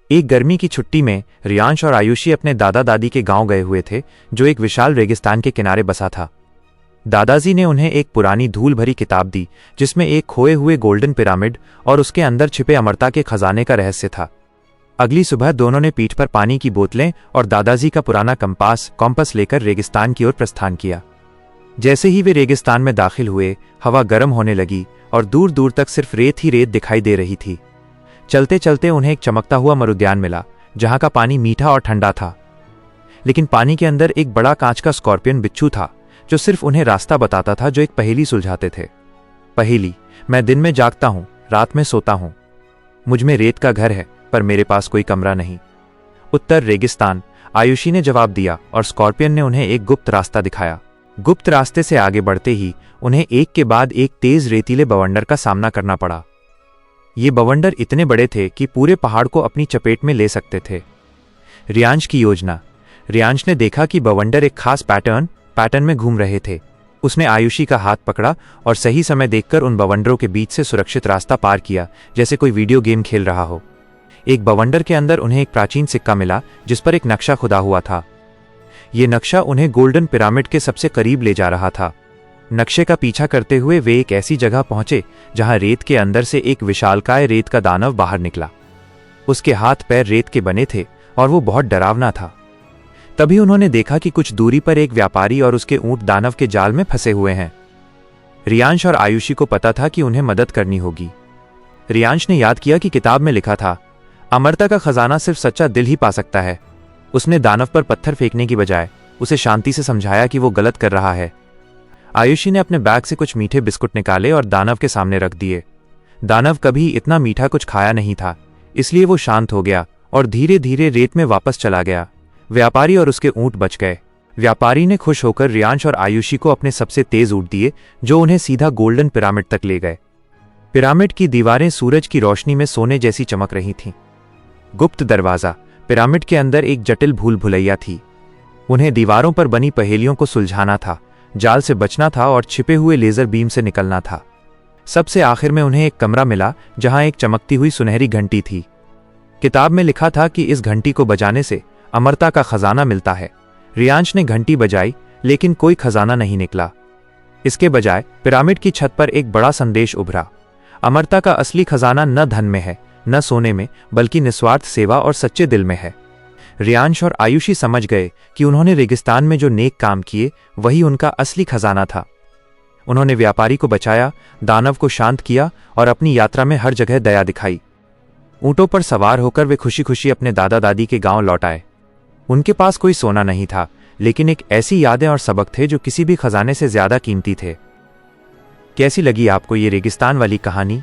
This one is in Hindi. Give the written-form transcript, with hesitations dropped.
एक गर्मी की छुट्टी में रियांश और आयुषी अपने दादा दादी के गांव गए हुए थे, जो एक विशाल रेगिस्तान के किनारे बसा था। दादाजी ने उन्हें एक पुरानी धूल भरी किताब दी, जिसमें एक खोए हुए गोल्डन पिरामिड और उसके अंदर छिपे अमरता के खजाने का रहस्य था। अगली सुबह दोनों ने पीठ पर पानी की बोतलें और दादाजी का पुराना कॉम्पस लेकर रेगिस्तान की ओर प्रस्थान किया। जैसे ही वे रेगिस्तान में दाखिल हुए, हवा गर्म होने लगी और दूर दूर तक सिर्फ रेत ही रेत दिखाई दे रही थी। चलते चलते उन्हें एक चमकता हुआ मरुद्यान मिला, जहां का पानी मीठा और ठंडा था। लेकिन पानी के अंदर एक बड़ा कांच का स्कॉर्पियन बिच्छू था, जो सिर्फ उन्हें रास्ता बताता था, जो एक पहेली सुलझाते थे। पहेली: मैं दिन में जागता हूं, रात में सोता हूं। मुझ में रेत का घर है, पर मेरे पास कोई कमरा नहीं। उत्तर: रेगिस्तान। आयुषी ने जवाब दिया और स्कॉर्पियन ने उन्हें एक गुप्त रास्ता दिखाया। गुप्त रास्ते से आगे बढ़ते ही उन्हें एक के बाद एक तेज रेतीले बवंडर का सामना करना पड़ा। ये बवंडर इतने बड़े थे कि पूरे पहाड़ को अपनी चपेट में ले सकते थे। रियांश की योजना: रियांश ने देखा कि बवंडर एक खास पैटर्न में घूम रहे थे। उसने आयुषी का हाथ पकड़ा और सही समय देखकर उन बवंडरों के बीच से सुरक्षित रास्ता पार किया, जैसे कोई वीडियो गेम खेल रहा हो। एक बवंडर के अंदर उन्हें एक प्राचीन सिक्का मिला, जिस पर एक नक्शा खुदा हुआ था। ये नक्शा उन्हें गोल्डन पिरामिड के सबसे करीब ले जा रहा था। नक्शे का पीछा करते हुए वे एक ऐसी जगह पहुंचे जहां रेत के अंदर से एक विशालकाय रेत का दानव बाहर निकला। उसके हाथ पैर रेत के बने थे और वो बहुत डरावना था। तभी उन्होंने देखा कि कुछ दूरी पर एक व्यापारी और उसके ऊंट दानव के जाल में फंसे हुए हैं। रियांश और आयुषी को पता था कि उन्हें मदद करनी होगी। रियांश ने याद किया कि किताब में लिखा था, अमरता का खजाना सिर्फ सच्चा दिल ही पा सकता है। उसने दानव पर पत्थर फेंकने की बजाय उसे शांति से समझाया कि वो गलत कर रहा है। आयुषी ने अपने बैग से कुछ मीठे बिस्कुट निकाले और दानव के सामने रख दिए। दानव कभी इतना मीठा कुछ खाया नहीं था, इसलिए वो शांत हो गया और धीरे धीरे रेत में वापस चला गया। व्यापारी और उसके ऊंट बच गए। व्यापारी ने खुश होकर रियांश और आयुषी को अपने सबसे तेज ऊंट दिए, जो उन्हें सीधा गोल्डन पिरामिड तक ले गए। पिरामिड की दीवारें सूरज की रोशनी में सोने जैसी चमक रही थीं। गुप्त दरवाजा: पिरामिड के अंदर एक जटिल भूल भुलैया थी। उन्हें दीवारों पर बनी पहेलियों को सुलझाना था, जाल से बचना था और छिपे हुए लेजर बीम से निकलना था। सबसे आखिर में उन्हें एक कमरा मिला, जहां एक चमकती हुई सुनहरी घंटी थी। किताब में लिखा था कि इस घंटी को बजाने से अमरता का खजाना मिलता है। रियांश ने घंटी बजाई, लेकिन कोई खजाना नहीं निकला। इसके बजाय पिरामिड की छत पर एक बड़ा संदेश उभरा। अमरता का असली खजाना न धन में है, न सोने में, बल्कि निस्वार्थ सेवा और सच्चे दिल में है। रियांश और आयुषी समझ गए कि उन्होंने रेगिस्तान में जो नेक काम किए, वही उनका असली खजाना था। उन्होंने व्यापारी को बचाया, दानव को शांत किया और अपनी यात्रा में हर जगह दया दिखाई। ऊंटों पर सवार होकर वे खुशी खुशी अपने दादा दादी के गांव लौट आए। उनके पास कोई सोना नहीं था, लेकिन एक ऐसी यादें और सबक थे जो किसी भी खजाने से ज्यादा कीमती थे। कैसी लगी आपको ये रेगिस्तान वाली कहानी?